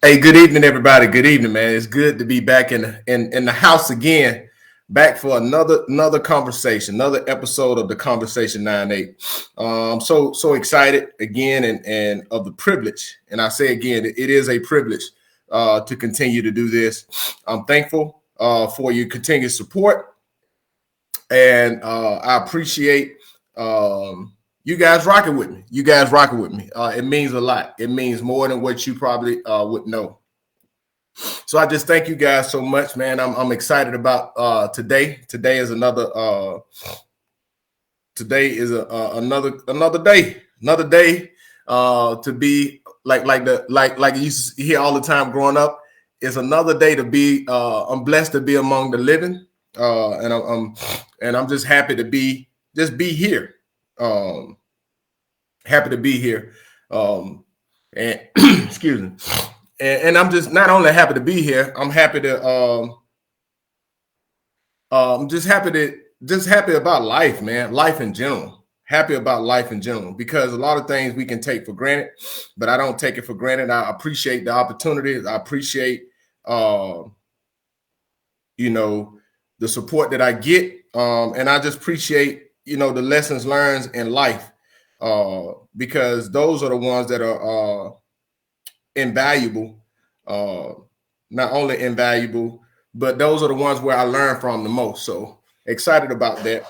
Hey, good evening, everybody. Good evening, man. It's good to be back in the house again, back for another conversation, another episode of the Conversation 98. So excited again and of the privilege, and I say again, it is a privilege to continue to do this. I'm thankful for your continued support, and I appreciate you guys rocking with me. You guys rocking with me. It means a lot. It means more than what you probably would know. So I just thank you guys so much, man. I'm excited about today. Today is another another day to be like you used to hear all the time growing up. It's another day to be. I'm blessed to be among the living, and I'm just happy to be here. Happy to be here, and excuse me. And I'm just not only happy to be here. I'm happy to. I'm just happy about life, man. Life in general. Happy about life in general because a lot of things we can take for granted, but I don't take it for granted. I appreciate the opportunities. I appreciate, the support that I get, and I just appreciate, the lessons learned in life, because those are the ones that are invaluable. Not only invaluable, but those are the ones where I learn from the most. So excited about that.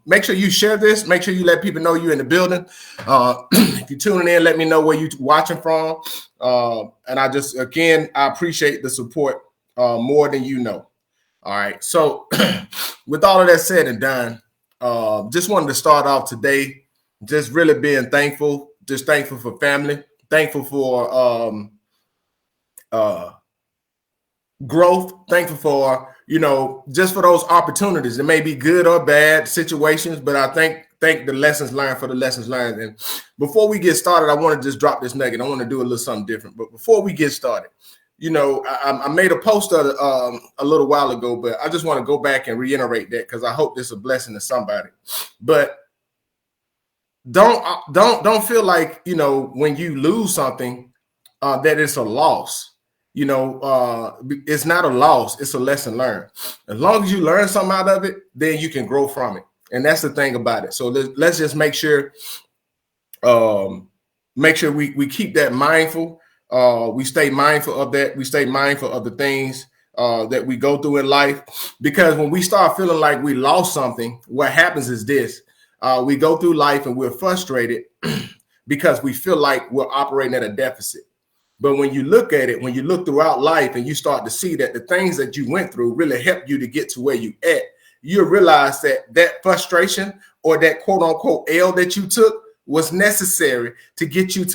Make sure you share this. Make sure you let people know you're in the building. If you're tuning in, let me know where you're watching from. And I appreciate the support more than you know. All right. So with all of that said and done, just wanted to start off today, just really being thankful, just thankful for family, thankful for growth, thankful for just for those opportunities. It may be good or bad situations, but I thank the lessons learned for the lessons learned. And before we get started, I want to just drop this nugget. I want to do a little something different. But before we get started, I made a post a little while ago, but I just want to go back and reiterate that because I hope this is a blessing to somebody. But don't feel like when you lose something that it's a loss. It's not a loss, it's a lesson learned. As long as you learn something out of it, then you can grow from it. And that's the thing about it. So let's just make sure we keep that mindful. We stay mindful of that. We stay mindful of the things that we go through in life. Because when we start feeling like we lost something, what happens is this. We go through life and we're frustrated because we feel like we're operating at a deficit. But when you look at it, when you look throughout life and you start to see that the things that you went through really helped you to get to where you at, you realize that frustration or that quote unquote L that you took was necessary to get you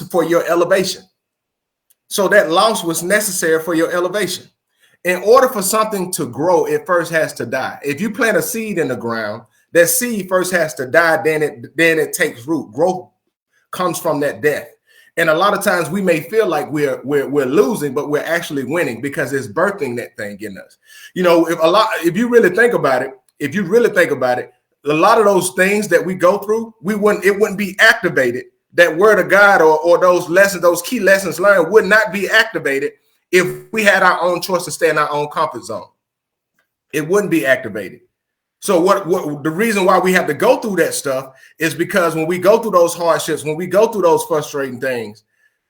for your elevation. So that loss was necessary for your elevation. In order for something to grow, it first has to die. If you plant a seed in the ground, that seed first has to die, then it takes root. Growth comes from that death. And a lot of times we may feel like we're losing, but we're actually winning because it's birthing that thing in us. If you really think about it, a lot of those things that we go through, it wouldn't be activated. That word of God or those lessons, those key lessons learned would not be activated if we had our own choice to stay in our own comfort zone. It wouldn't be activated. So what the reason why we have to go through that stuff is because when we go through those hardships, when we go through those frustrating things,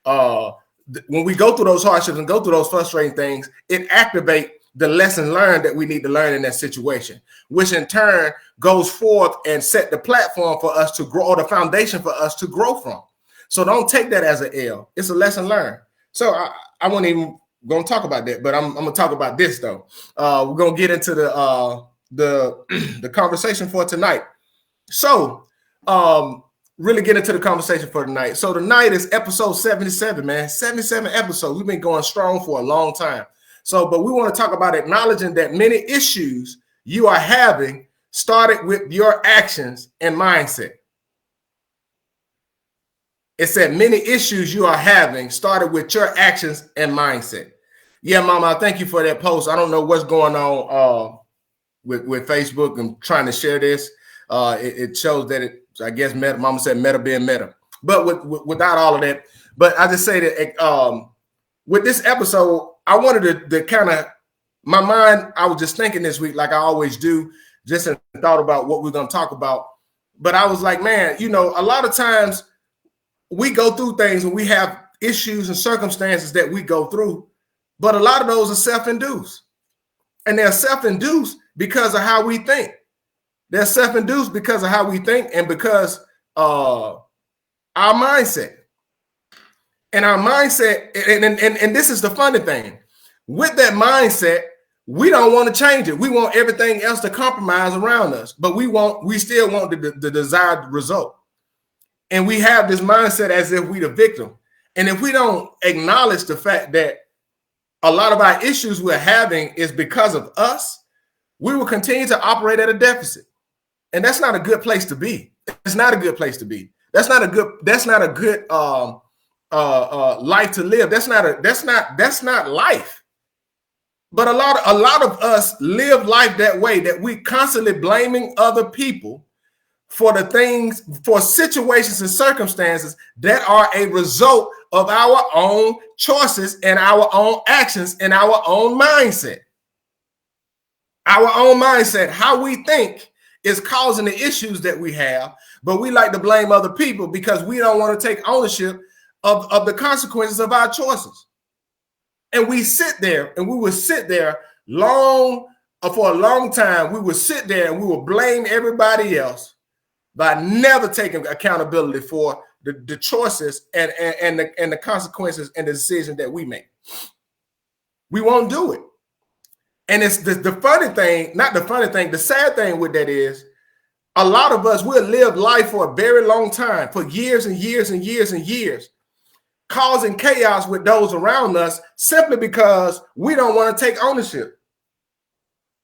when we go through those hardships and go through those frustrating things, it activates the lesson learned that we need to learn in that situation, which in turn goes forth and set the platform for us to grow, or the foundation for us to grow from. So don't take that as an L. It's a lesson learned. So I won't even going to talk about that, but I'm going to talk about this though. We're going to get into the conversation for tonight. So really get into the conversation for tonight. So tonight is episode 77, man. 77 episodes. We've been going strong for a long time. But we want to talk about acknowledging that many issues you are having started with your actions and mindset. It said many issues you are having started with your actions and mindset. Yeah, Mama, thank you for that post. I don't know what's going on with Facebook and trying to share this. It shows that I guess Mama said meta being meta. But without all of that, but I just say that with this episode, I wanted to kind of, my mind, I was just thinking this week, like I always do, just thought about what we're going to talk about. But I was like, man, you know, a lot of times we go through things and we have issues and circumstances that we go through, but a lot of those are self-induced. And they're self-induced because of how we think. They're self-induced because of how we think and because our mindset. And our mindset, and this is the funny thing. With that mindset, we don't want to change it. We want everything else to compromise around us, but we still want the desired result. And we have this mindset as if we're the victim. And if we don't acknowledge the fact that a lot of our issues we're having is because of us, we will continue to operate at a deficit. And that's not a good place to be. It's not a good place to be. That's not a good life to live. That's not life. But a lot of us live life that way, that we constantly blaming other people for the things, for situations and circumstances that are a result of our own choices and our own actions and our own mindset. Our own mindset, how we think, is causing the issues that we have, but we like to blame other people because we don't want to take ownership of the consequences of our choices. And we sit there, and we will sit there for a long time. We will sit there and we will blame everybody else by never taking accountability for the choices and the consequences and the decision that we make. We won't do it. And it's the funny thing, not the funny thing, the sad thing with that is a lot of us will live life for a very long time, for years and years and years and years, causing chaos with those around us simply because we don't want to take ownership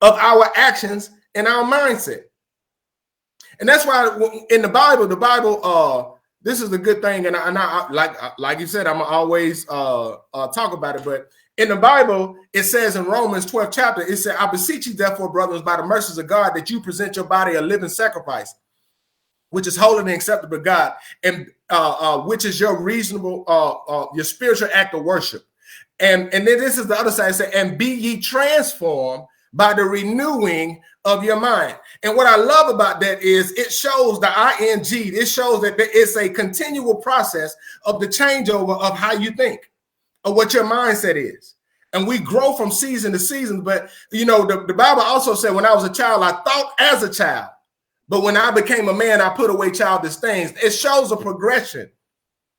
of our actions and our mindset. And that's why in the Bible, this is a good thing. And I like you said, I'm always talk about it. But in the Bible, it says in Romans 12th chapter, it said, I beseech you, therefore, brothers, by the mercies of God, that you present your body a living sacrifice, which is holy and acceptable to God, and which is your reasonable, your spiritual act of worship. And then this is the other side, it said, and be ye transformed by the renewing of your mind. And what I love about that is it shows the ing. It shows that it's a continual process of the changeover of how you think, of what your mindset is. And we grow from season to season. But, you know, the Bible also said when I was a child, I thought as a child. But when I became a man, I put away childish things. It shows a progression.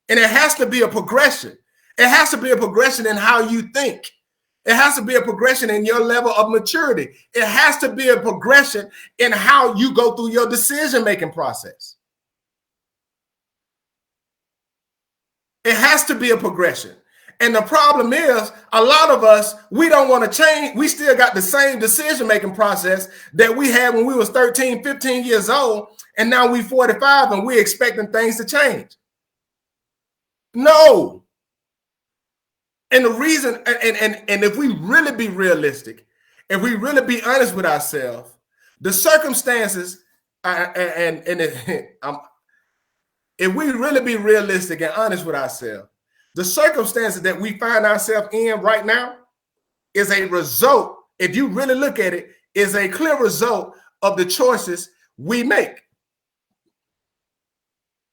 And it has to be a progression. It has to be a progression in how you think. It has to be a progression in your level of maturity. It has to be a progression in how you go through your decision-making process. It has to be a progression. And the problem is, a lot of us, we don't want to change. We still got the same decision-making process that we had when we was 13, 15 years old, and now we 45 and we're expecting things to change. No. And the reason, and if we really be realistic, if we really be honest with ourselves, the circumstances, if we really be realistic and honest with ourselves, the circumstances that we find ourselves in right now is a result, if you really look at it, is a clear result of the choices we make.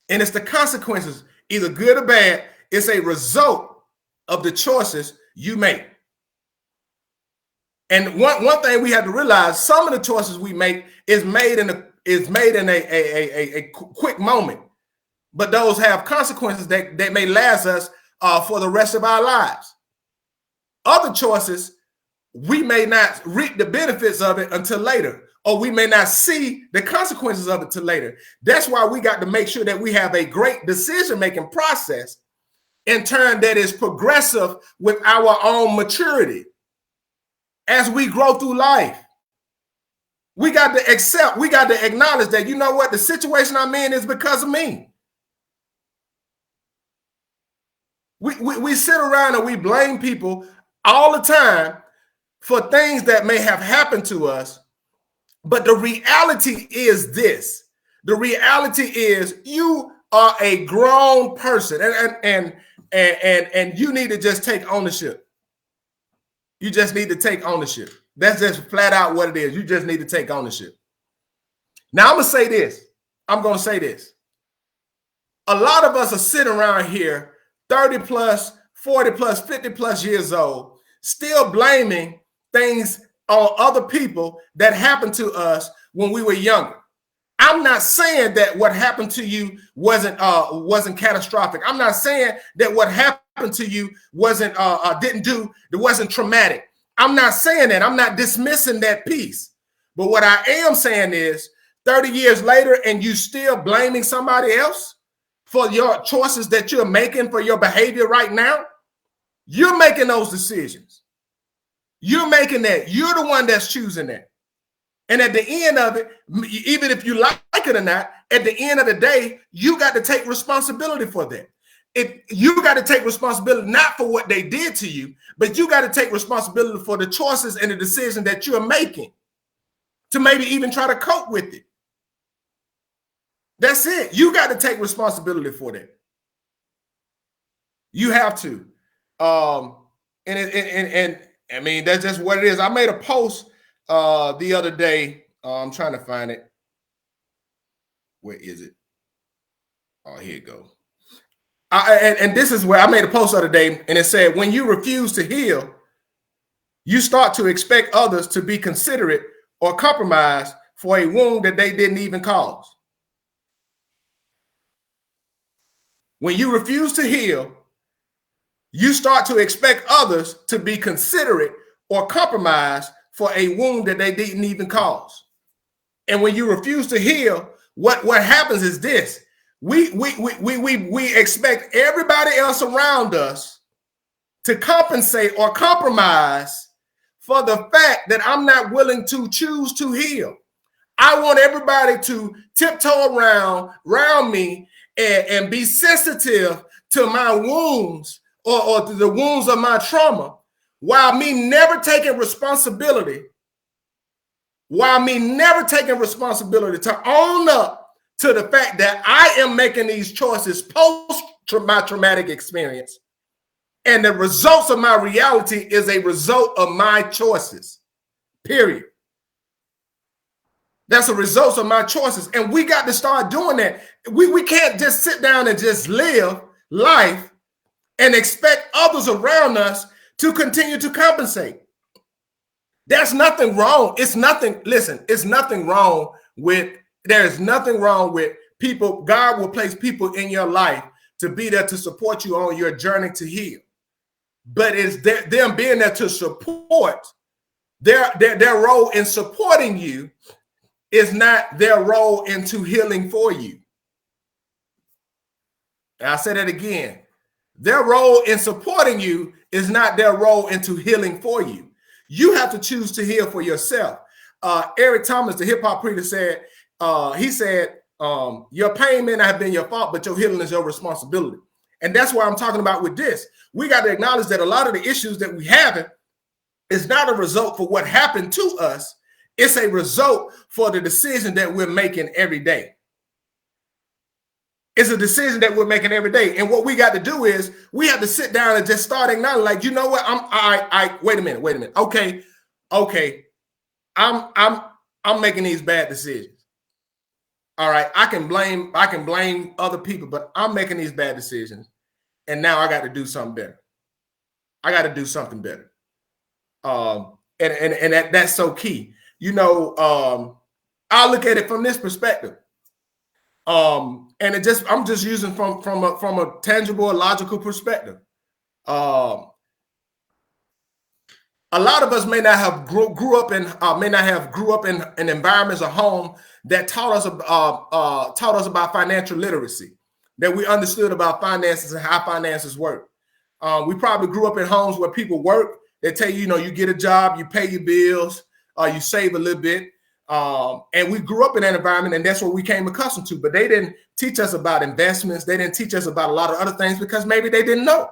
And it's the consequences, either good or bad, it's a result of the choices you make. And one thing we have to realize, some of the choices we make is made in a quick moment, but those have consequences that may last us for the rest of our lives. Other choices, we may not reap the benefits of it until later, or we may not see the consequences of it till later. That's why we got to make sure that we have a great decision-making process in turn that is progressive with our own maturity. As we grow through life, we got to accept, we got to acknowledge that, you know what, the situation I'm in is because of me. We sit around and we blame people all the time for things that may have happened to us. But the reality is this. The reality is you are a grown person. And you need to just take ownership. You just need to take ownership. That's just flat out what it is. You just need to take ownership. Now I'm gonna say this. I'm gonna say this. A lot of us are sitting around here 30 plus, 40 plus, 50 plus years old, still blaming things on other people that happened to us when we were younger. I'm not saying that what happened to you wasn't catastrophic. I'm not saying that what happened to you wasn't traumatic. I'm not saying that. I'm not dismissing that piece. But what I am saying is 30 years later and you still blaming somebody else for your choices that you're making, for your behavior right now, you're making those decisions. You're making that. You're the one that's choosing that. And at the end of it, even if you like it or not, at the end of the day, you got to take responsibility for that. You got to take responsibility not for what they did to you, but you got to take responsibility for the choices and the decision that you're making to maybe even try to cope with it. That's it. You got to take responsibility for that. You have to. And I mean, that's just what it is. I made a post the other day. I'm trying to find it. Where is it? Oh, here it goes. And this is where I made a post the other day, and it said, when you refuse to heal, you start to expect others to be considerate or compromise for a wound that they didn't even cause. When you refuse to heal, you start to expect others to be considerate or compromise for a wound that they didn't even cause. And when you refuse to heal, what happens is this. We expect everybody else around us to compensate or compromise for the fact that I'm not willing to choose to heal. I want everybody to tiptoe around me and be sensitive to my wounds or to the wounds of my trauma, while me never taking responsibility to own up to the fact that I am making these choices post my traumatic experience. And the results of my reality is a result of my choices, period. That's the results of my choices. And we got to start doing that. We can't just sit down and just live life and expect others around us to continue to compensate. There's nothing wrong. There's nothing wrong with people. God will place people in your life to be there to support you on your journey to heal. But it's them being there to support. Their role in supporting you is not their role into healing for you. And I'll say that again. Their role in supporting you is not their role into healing for you. You have to choose to heal for yourself. Eric Thomas, the hip hop preacher, said, your pain may not have been your fault, but your healing is your responsibility. And that's what I'm talking about with this. We got to acknowledge that a lot of the issues that we have is not a result for what happened to us. It's a result for the decision that we're making every day. It's a decision that we're making every day. And what we got to do is we have to sit down and just start acknowledging, like, you know what? Wait a minute. Okay. I'm making these bad decisions. All right. I can blame other people, but I'm making these bad decisions. And now I got to do something better. And that's so key. You know, I look at it from this perspective. And I'm just using from a tangible, logical perspective. A lot of us may not have grew up in environments or home that taught us about financial literacy, that we understood about finances and how finances work. We probably grew up in homes where people work. They tell you, you get a job, you pay your bills, you save a little bit. And we grew up in that environment, and that's what we came accustomed to. But they didn't teach us about investments. They didn't teach us about a lot of other things because maybe they didn't know,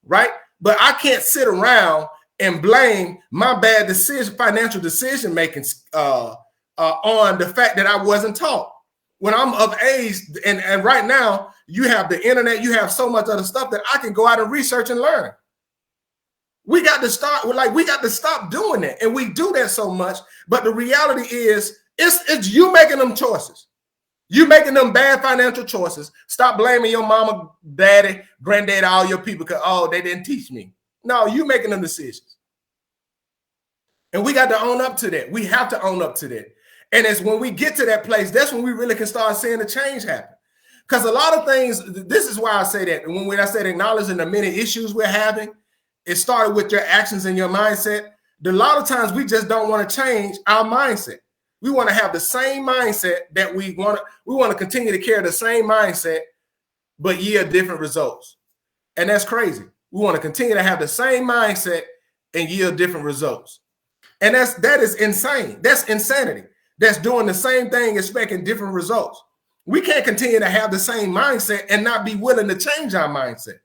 right? But I can't sit around and blame my bad financial decision making on the fact that I wasn't taught. when I'm of age, and right now you have the internet, you have so much other stuff that I can go out and research and learn. We got to start, we got to stop doing that. And we do that so much. But the reality is, it's you making them choices. You making them bad financial choices. Stop blaming your mama, daddy, granddaddy, all your people because, oh, they didn't teach me. No, you making them decisions. And we got to own up to that. We have to own up to that. And it's when we get to that place, that's when we really can start seeing the change happen. Because a lot of things, this is why I say that. And when I said acknowledging the many issues we're having, it started with your actions and your mindset. A lot of times we just don't want to change our mindset. We want to have the same mindset that we want to continue to carry the same mindset, but yield different results. And that's crazy. We want to continue to have the same mindset and yield different results. And that is insane. That's insanity. That's doing the same thing, expecting different results. We can't continue to have the same mindset and not be willing to change our mindset.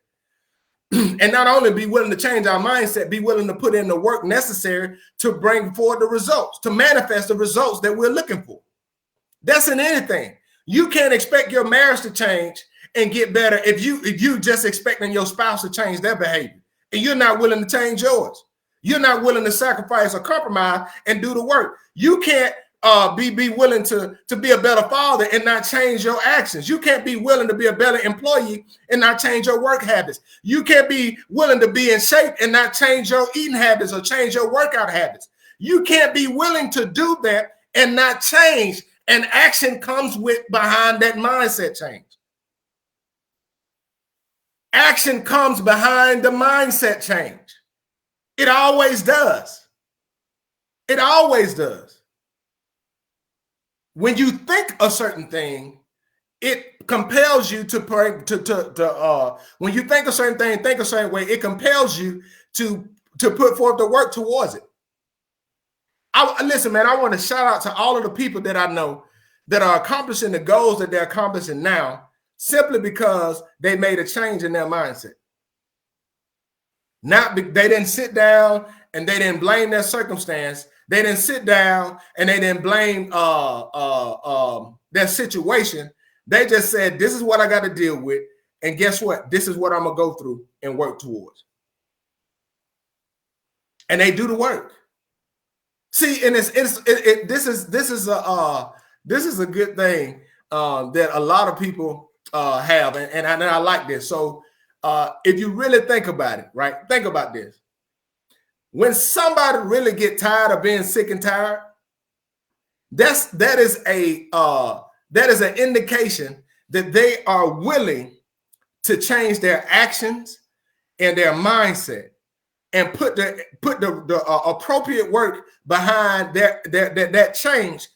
And not only be willing to change our mindset, be willing to put in the work necessary to bring forward the results, to manifest the results that we're looking for. That's in anything. You can't expect your marriage to change and get better if you just expecting your spouse to change their behavior and you're not willing to change yours. You're not willing to sacrifice or compromise and do the work. You can't be willing to be a better father and not change your actions. You can't be willing to be a better employee and not change your work habits. You can't be willing to be in shape and not change your eating habits or change your workout habits. You can't be willing to do that and not change. And action comes behind that mindset change. Action comes behind the mindset change. It always does. It always does. When you think a certain thing, it compels you to when you think a certain thing, think a certain way, it compels you to put forth the work towards it. Listen, man, I want to shout out to all of the people that I know that are accomplishing the goals that they're accomplishing now simply because they made a change in their mindset. They didn't sit down and they didn't blame their circumstance. They didn't sit down and they didn't blame their situation. They just said, this is what I got to deal with. And guess what? This is what I'm going to go through and work towards. And they do the work. See, and this is a good thing that a lot of people have. And I like this. So if you really think about it, right? Think about this. When somebody really get tired of being sick and tired, that is an indication that they are willing to change their actions and their mindset and put the appropriate work behind that change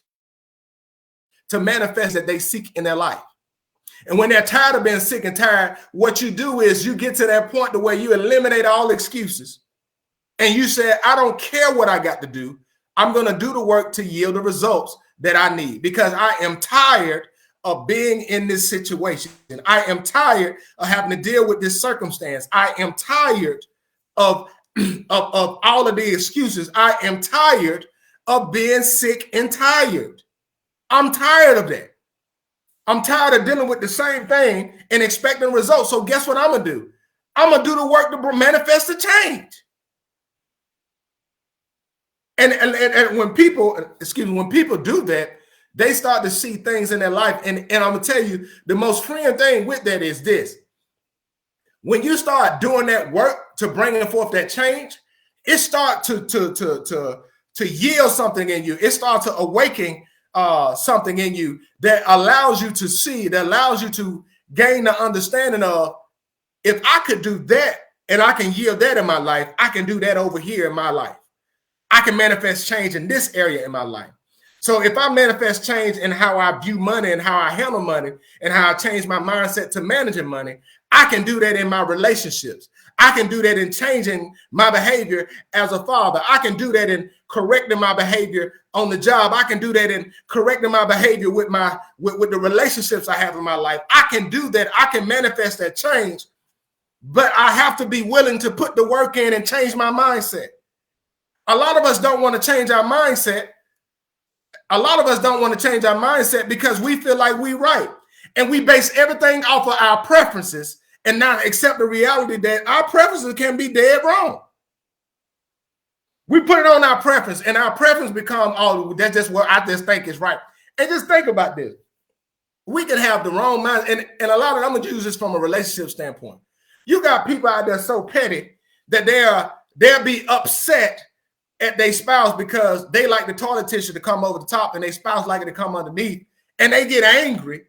to manifest that they seek in their life. And when they're tired of being sick and tired, what you do is you get to that point to where you eliminate all excuses. And you said, I don't care what I got to do. I'm going to do the work to yield the results that I need because I am tired of being in this situation. I am tired of having to deal with this circumstance. I am tired of all of the excuses. I am tired of being sick and tired. I'm tired of that. I'm tired of dealing with the same thing and expecting results. So guess what I'm going to do? I'm going to do the work to manifest the change. And when people do that, they start to see things in their life. And I'm going to tell you, the most freeing thing with that is this. When you start doing that work to bring forth that change, it starts to yield something in you. It starts to awaken something in you that allows you to see, that allows you to gain the understanding of, if I could do that and I can yield that in my life, I can do that over here in my life. I can manifest change in this area in my life. So if I manifest change in how I view money and how I handle money and how I change my mindset to managing money, I can do that in my relationships. I can do that in changing my behavior as a father. I can do that in correcting my behavior on the job. I can do that in correcting my behavior with the relationships I have in my life. I can do that. I can manifest that change, but I have to be willing to put the work in and change my mindset. A lot of us don't want to change our mindset A lot of us don't want to change our mindset because we feel like we're right. And we base everything off of our preferences and not accept the reality that our preferences can be dead wrong. We put it on our preference, and our preference become, oh, that's just what I just think is right. And just think about this. We can have the wrong mind, and a lot of, I'm going to use this from a relationship standpoint. You got people out there so petty that they'll be upset at their spouse because they like the toilet tissue to come over the top and their spouse like it to come underneath, and they get angry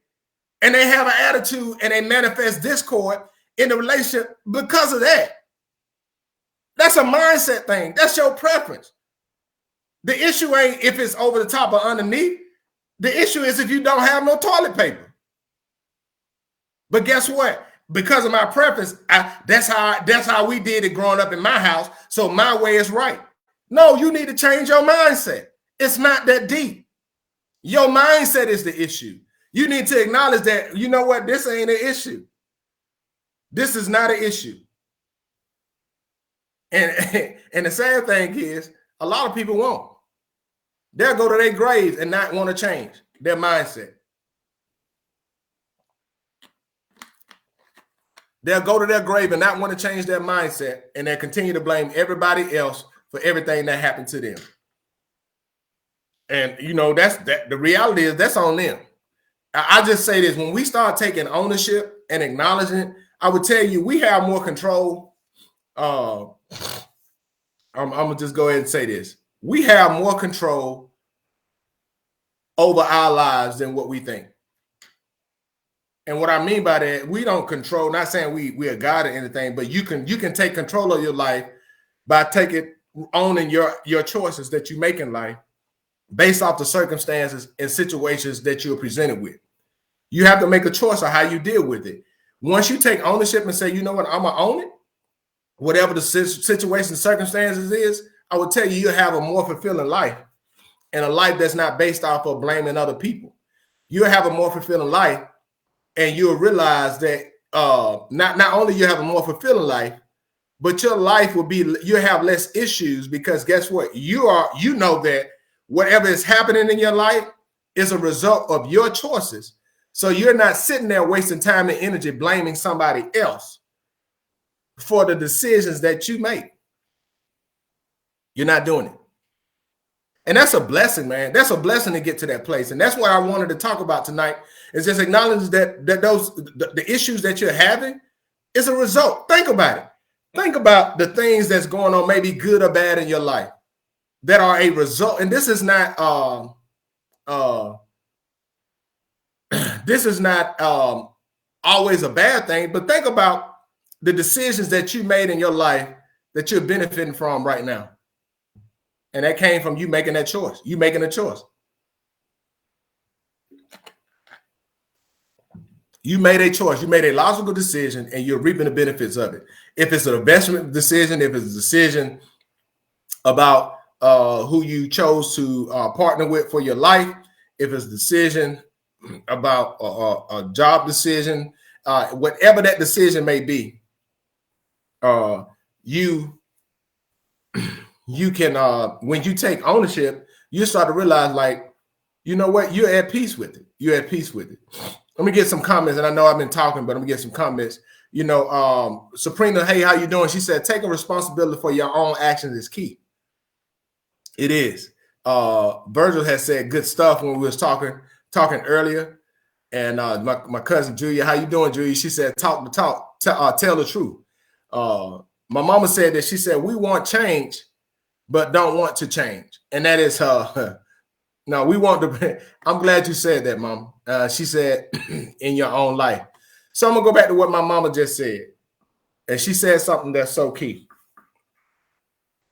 and they have an attitude and they manifest discord in the relationship because of that. That's a mindset thing. That's your preference. The issue ain't if it's over the top or underneath. The issue is if you don't have no toilet paper. But guess what? Because of my preference, that's how we did it growing up in my house. So my way is right. No, you need to change your mindset. It's not that deep. Your mindset is the issue. You need to acknowledge that, you know what, this ain't an issue. This is not an issue. And the sad thing is, a lot of people won't. They'll go to their graves and not want to change their mindset. They'll go to their grave and not want to change their mindset, and they'll continue to blame everybody else for everything that happened to them. And, you know, the reality is that's on them. I just say this, when we start taking ownership and acknowledging, I would tell you, we have more control. I'm going to just go ahead and say this. We have more control over our lives than what we think. And what I mean by that, we don't control, not saying we are God or anything, but you can take control of your life by owning your choices that you make in life based off the circumstances and situations that you're presented with. You have to make a choice of how you deal with it. Once you take ownership and say, you know what, I'm going to own it, whatever the situation, circumstances is, I would tell you, you'll have a more fulfilling life, and a life that's not based off of blaming other people. You'll have a more fulfilling life, and you'll realize that not only you have a more fulfilling life, but your life will be, you'll have less issues, because guess what? You know that whatever is happening in your life is a result of your choices. So you're not sitting there wasting time and energy blaming somebody else for the decisions that you make. You're not doing it. And that's a blessing, man. That's a blessing to get to that place. And that's what I wanted to talk about tonight, is just acknowledge that the issues that you're having is a result. Think about it. Think about the things that's going on, maybe good or bad in your life, that are a result. And this is not always a bad thing, but think about the decisions that you made in your life that you're benefiting from right now. And that came from you making that choice. You making a choice. You made a choice. You made a logical decision, and you're reaping the benefits of it. If it's an investment decision, if it's a decision about who you chose to partner with for your life, if it's a decision about a job decision, whatever that decision may be, you can, when you take ownership, you start to realize, like, you know what, you're at peace with it. You're at peace with it. Let me get some comments, and I know I've been talking, but I'm gonna get some comments. You know, Sabrina, hey, how you doing? She said, taking responsibility for your own actions is key. It is. Virgil has said good stuff when we was talking earlier. And my cousin Julia, how you doing, Julia? She said, talk the talk, tell the truth. My mama said that, she said, we want change, but don't want to change. And that is her. No, we want to. I'm glad you said that, Mom. She said, in your own life. So I'm going to go back to what my mama just said. And she said something that's so key.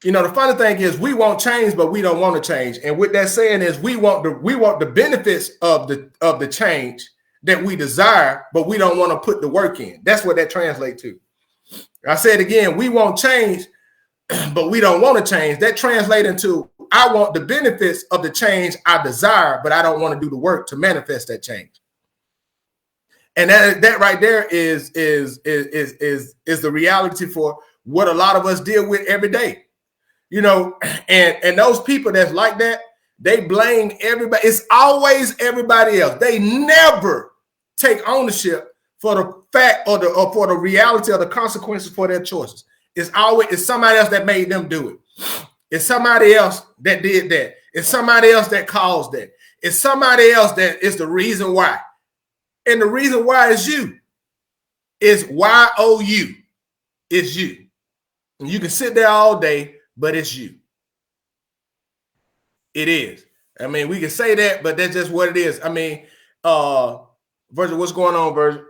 You know, the funny thing is, we want change, but we don't want to change. And what that's saying is, we want the benefits of the change that we desire, but we don't want to put the work in. That's what that translates to. I said again, we want change, but we don't want to change. That translates into, I want the benefits of the change I desire, but I don't want to do the work to manifest that change. And that right there is the reality for what a lot of us deal with every day. You know, and those people that's like that, They blame everybody. It's always everybody else. They never take ownership for the fact or for the reality of the consequences for their choices. It's somebody else that made them do it. It's somebody else that did that. It's somebody else that caused that. It's somebody else that is the reason why. And the reason why is you. It's Y-O-U. It's you. And you can sit there all day, but it's you. It is. I mean, we can say that, but that's just what it is. I mean, Virgil, what's going on, Virgil?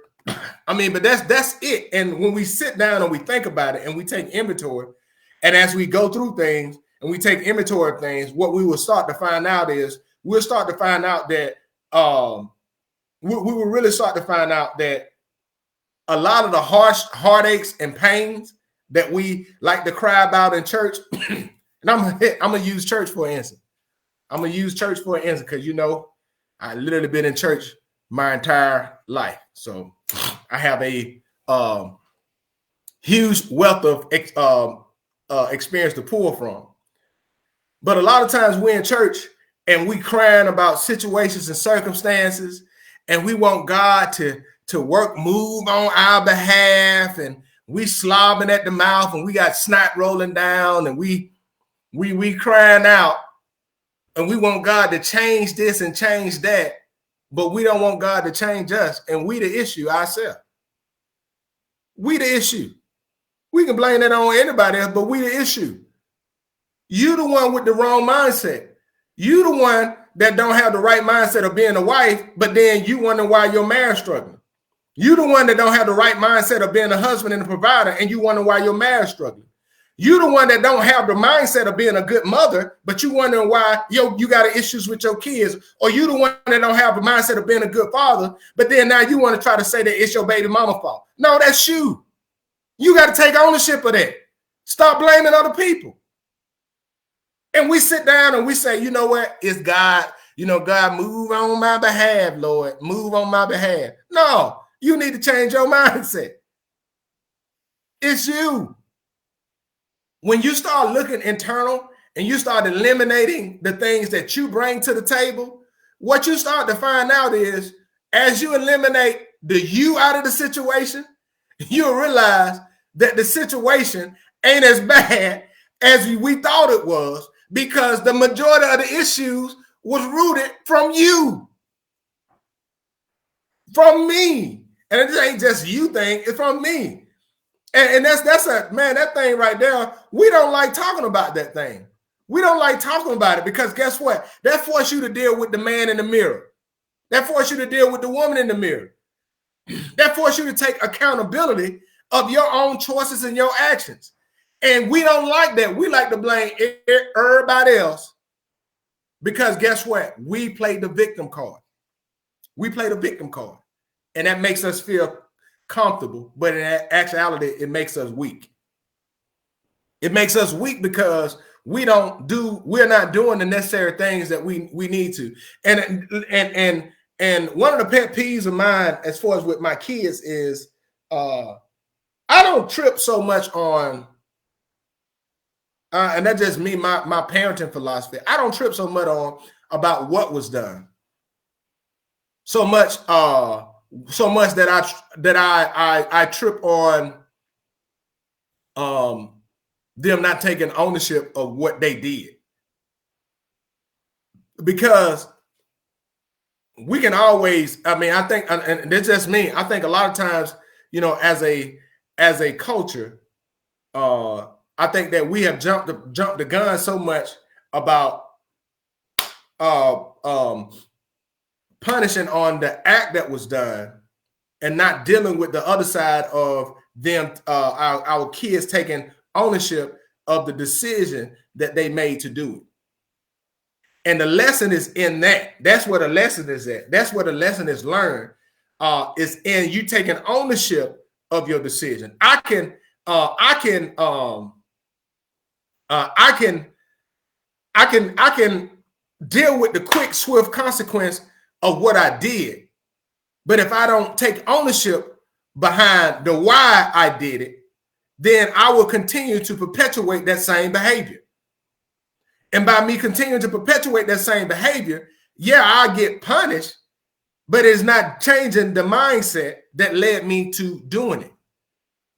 I mean, but that's it. And when we sit down and we think about it and we take inventory, and as we go through things and we take inventory of things, what we will start to find out is we'll start to find out that we will really start to find out that a lot of the heartaches and pains that we like to cry about in church, and I'm gonna use church for an instance. I'm gonna use church for an instance because I literally been in church my entire life, so I have a huge wealth of experience to pull from. But a lot of times we're in church and we crying about situations and circumstances, and we want God to move on our behalf, and we slobbing at the mouth, and we got snot rolling down, and we crying out, and we want God to change this and change that, but we don't want God to change us, and we the issue ourselves. We the issue. We can blame that on anybody else, but we the issue. You the one with the wrong mindset. You the one that don't have the right mindset of being a wife, but then you wonder why your marriage struggling. You the one that don't have the right mindset of being a husband and a provider, and you wonder why your marriage struggling. You the one that don't have the mindset of being a good mother, but you wondering why you got issues with your kids. Or you the one that don't have the mindset of being a good father, but then now you want to try to say that it's your baby mama fault. No, that's you. You got to take ownership of that. Stop blaming other people. And we sit down and we say, you know what? It's God. God, move on my behalf, Lord. Move on my behalf. No, you need to change your mindset. It's you. When you start looking internal and you start eliminating the things that you bring to the table, what you start to find out is as you eliminate the you out of the situation, you'll realize that the situation ain't as bad as we thought it was, because the majority of the issues was rooted from you, from me. And it ain't just you thing, it's from me. And that's that thing right there. We don't like talking about that thing. We don't like talking about it because guess what? That forces you to deal with the man in the mirror. That forces you to deal with the woman in the mirror. That forces you to take accountability of your own choices and your actions. And we don't like that. We like to blame everybody else because guess what? We play the victim card. We play the victim card. And that makes us feel comfortable, but in actuality, it makes us weak. It makes us weak because we're not doing the necessary things that we need to. And one of the pet peeves of mine, as far as with my kids, is I don't trip so much on, and that's just me, my parenting philosophy. I don't trip so much on about what was done. So much that I trip on them not taking ownership of what they did, because we can always, I think, and that's just me, I think a lot of times, as a culture, I think that we have jumped the gun so much about punishing on the act that was done and not dealing with the other side of them, our kids taking ownership of the decision that they made to do it. And the lesson is in that. That's where the lesson is at. That's where the lesson is learned. Is in you taking ownership of your decision. I can deal with the quick, swift consequence of what I did. But if I don't take ownership behind the why I did it, then I will continue to perpetuate that same behavior. And by me continuing to perpetuate that same behavior, yeah, I get punished, but it's not changing the mindset that led me to doing it.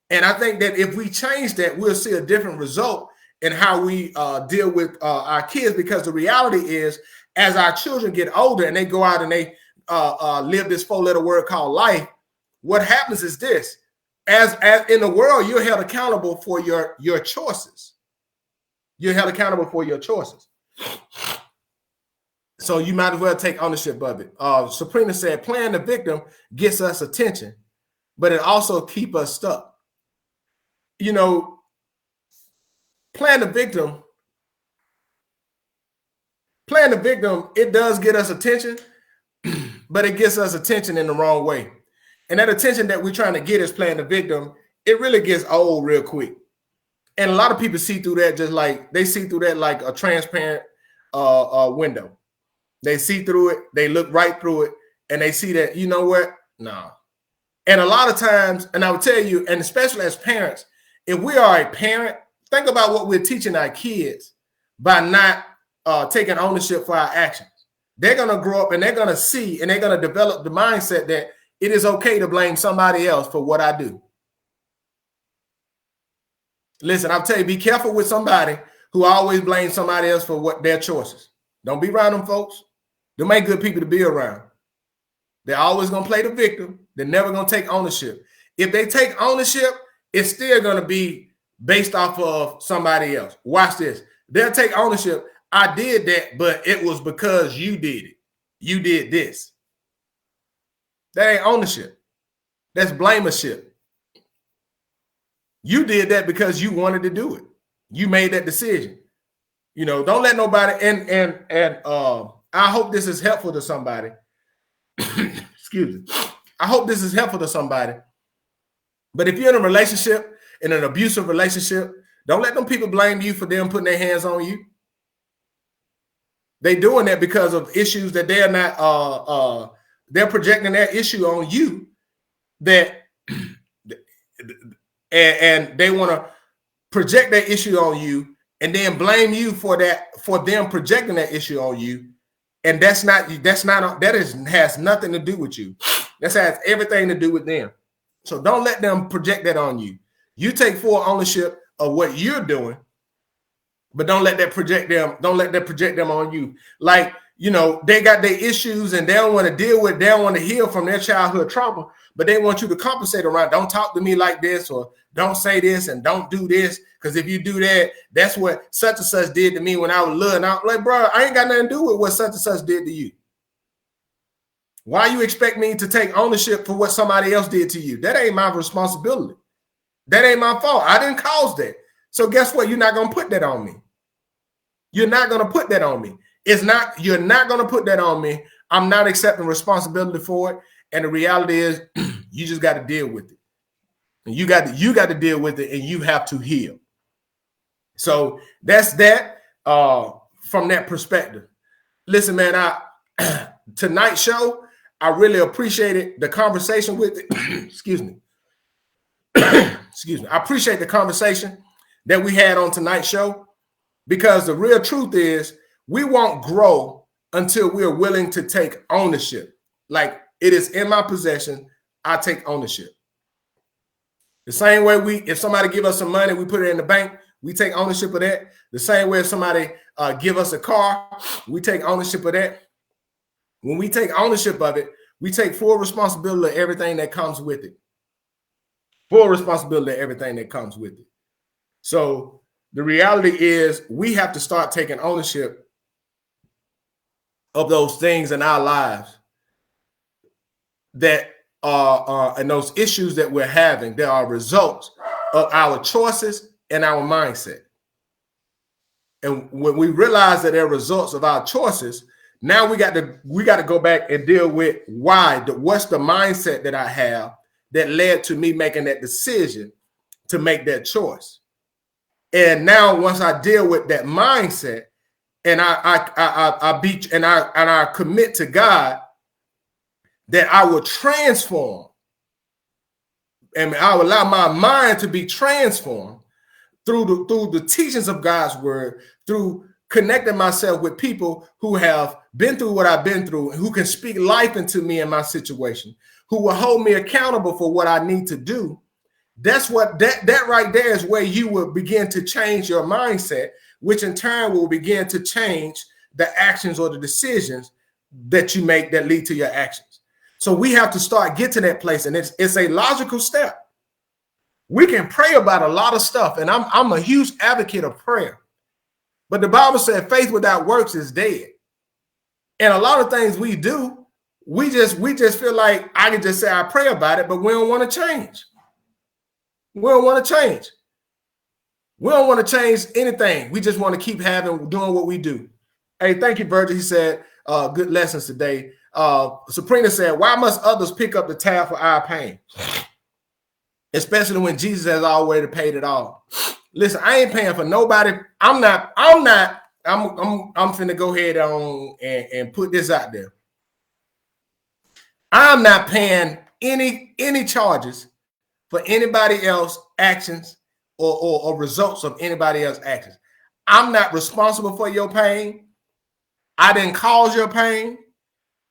And I think that if we change that, we'll see a different result in how we deal with our kids, because the reality is, as our children get older and they go out and they live this 4-letter word called life, what happens is this: as in the world, you're held accountable for your choices. You're held accountable for your choices. So you might as well take ownership of it. Sabrina said, playing the victim gets us attention, but it also keeps us stuck. You know, playing the victim, it does get us attention, but it gets us attention in the wrong way. And that attention that we're trying to get is playing the victim. It really gets old real quick. And a lot of people see through that, just like they see through that like a transparent window. They see through it, they look right through it, and they see that, you know what? No. And a lot of times, and I would tell you, and especially as parents, if we are a parent, think about what we're teaching our kids by not taking ownership for our actions. They're going to grow up and they're going to see and they're going to develop the mindset that it is okay to blame somebody else for what I do. Listen, I'll tell you, be careful with somebody who always blames somebody else for what their choices. Don't be around them folks. Them ain't good people to be around. They're always going to play the victim. They're never going to take ownership. If they take ownership, it's still going to be based off of somebody else. Watch this. They'll take ownership. I did that, but it was because you did it. You did this. That ain't ownership. That's blamership. You did that because you wanted to do it. You made that decision. You know, don't let nobody, and I hope this is helpful to somebody. Excuse me. I hope this is helpful to somebody. But if you're in a relationship, in an abusive relationship, don't let them people blame you for them putting their hands on you. They're doing that because of issues that they're not, they're projecting that issue on you, that and they want to project that issue on you and then blame you for that, for them projecting that issue on you. And that has nothing to do with you. That has everything to do with them. So don't let them project that on you. You take full ownership of what you're doing, but don't let that project them. Don't let that project them on you. Like, you know, they got their issues and they don't want to deal with, they don't want to heal from their childhood trauma, but they want you to compensate around. Don't talk to me like this, or don't say this and don't do this. Because if you do that, that's what such and such did to me when I was little. And I'm like, bro, I ain't got nothing to do with what such and such did to you. Why you expect me to take ownership for what somebody else did to you? That ain't my responsibility. That ain't my fault. I didn't cause that. So guess what? You're not going to put that on me. You're not going to put that on me. You're not going to put that on me. I'm not accepting responsibility for it. And the reality is you just got to deal with it. And you got to deal with it, and you have to heal. So that's that from that perspective. Listen, man, tonight's show, I really appreciated the conversation with it. Excuse me. Excuse me. I appreciate the conversation that we had on tonight's show, because the real truth is we won't grow until we're willing to take ownership. Like, it is in my possession, I take ownership. The same way if somebody give us some money, we put it in the bank, we take ownership of that. The same way if somebody give us a car, we take ownership of that. When we take ownership of it, we take full responsibility of everything that comes with it. Full responsibility of everything that comes with it. So the reality is we have to start taking ownership of those things in our lives that are and those issues that we're having. There are results of our choices and our mindset. And when we realize that they're results of our choices, now we got to go back and deal with what's the mindset that I have that led to me making that decision to make that choice. And now once I deal with that mindset and I commit to God that I will transform, and I will allow my mind to be transformed through the teachings of God's word, through connecting myself with people who have been through what I've been through, and who can speak life into me in my situation, who will hold me accountable for what I need to do. That's what that right there is where you will begin to change your mindset, which in turn will begin to change the actions or the decisions that you make that lead to your actions. So we have to start getting to that place, and it's a logical step. We can pray about a lot of stuff, and I'm a huge advocate of prayer. But the Bible said faith without works is dead. And a lot of things we do, we just feel like I can just say I pray about it, but we don't want to change. We don't want to change. We don't want to change anything. We just want to keep doing what we do. Hey, thank you, Virgil. He said, good lessons today. Sabrina said, why must others pick up the tab for our pain? Especially when Jesus has already paid it all. Listen, I ain't paying for nobody. I'm finna go ahead on and put this out there. I'm not paying any charges for anybody else's actions or results of anybody else's actions. I'm not responsible for your pain. I didn't cause your pain.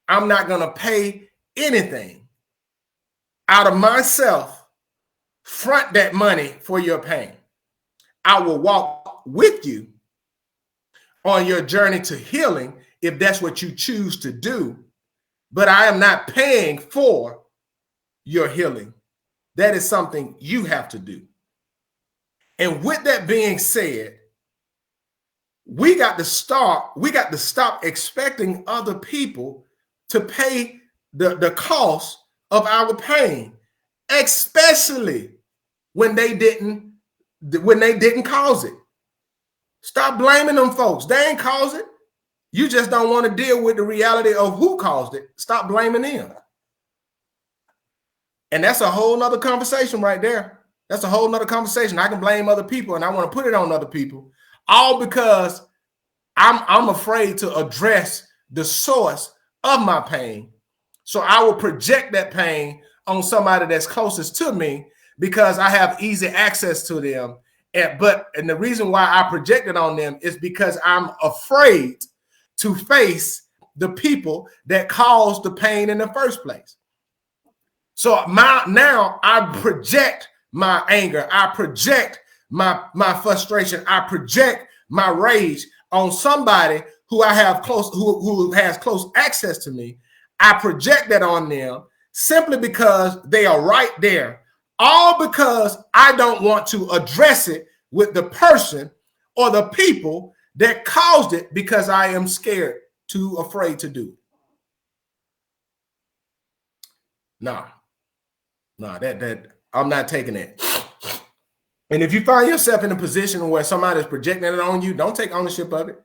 I'm not going to pay anything out of myself, front that money for your pain. I will walk with you on your journey to healing if that's what you choose to do, but I am not paying for your healing. That is something you have to do. And with that being said, we got to stop expecting other people to pay the cost of our pain, especially when they didn't cause it. Stop blaming them folks. They ain't cause it. You just don't want to deal with the reality of who caused it. Stop blaming them. And that's a whole nother conversation right there. That's a whole nother conversation. I can blame other people and I want to put it on other people, all because I'm afraid to address the source of my pain. So I will project that pain on somebody that's closest to me because I have easy access to them. And the reason why I project it on them is because I'm afraid to face the people that caused the pain in the first place. So now I project my anger, I project my frustration, I project my rage on somebody who I have close, who has close access to me. I project that on them simply because they are right there, all because I don't want to address it with the person or the people that caused it because I am scared, too afraid to do it. No, that I'm not taking that. And if you find yourself in a position where somebody's projecting it on you, don't take ownership of it.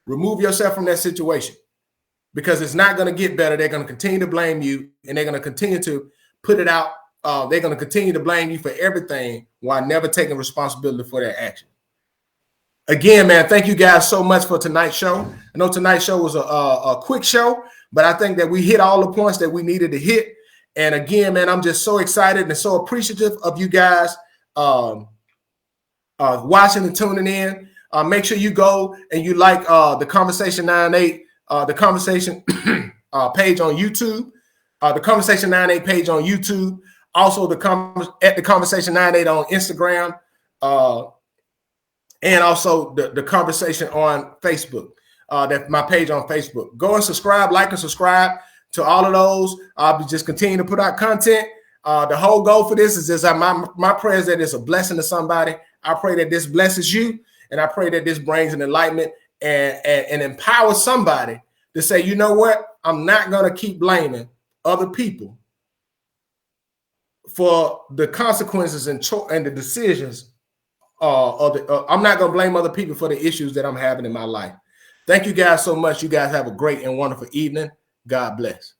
Remove yourself from that situation because it's not going to get better. They're going to continue to blame you and they're going to continue to put it out. They're going to continue to blame you for everything while never taking responsibility for their action. Again, man, thank you guys so much for tonight's show. I know tonight's show was a quick show, but I think that we hit all the points that we needed to hit. And again, man, I'm just so excited and so appreciative of you guys watching and tuning in. Make sure you go and you like the Conversation 98, the Conversation page on YouTube, the Conversation 98 page on YouTube. Also, the Conversation 98 on Instagram, and also the Conversation on Facebook. That's my page on Facebook. Go and subscribe, like and subscribe to all of those. I'll be just continuing to put out content. The whole goal for this is just my prayer is that it's a blessing to somebody. I pray that this blesses you, and I pray that this brings an enlightenment and empowers somebody to say, you know what? I'm not going to keep blaming other people for the consequences and the decisions. I'm not going to blame other people for the issues that I'm having in my life. Thank you guys so much. You guys have a great and wonderful evening. God bless.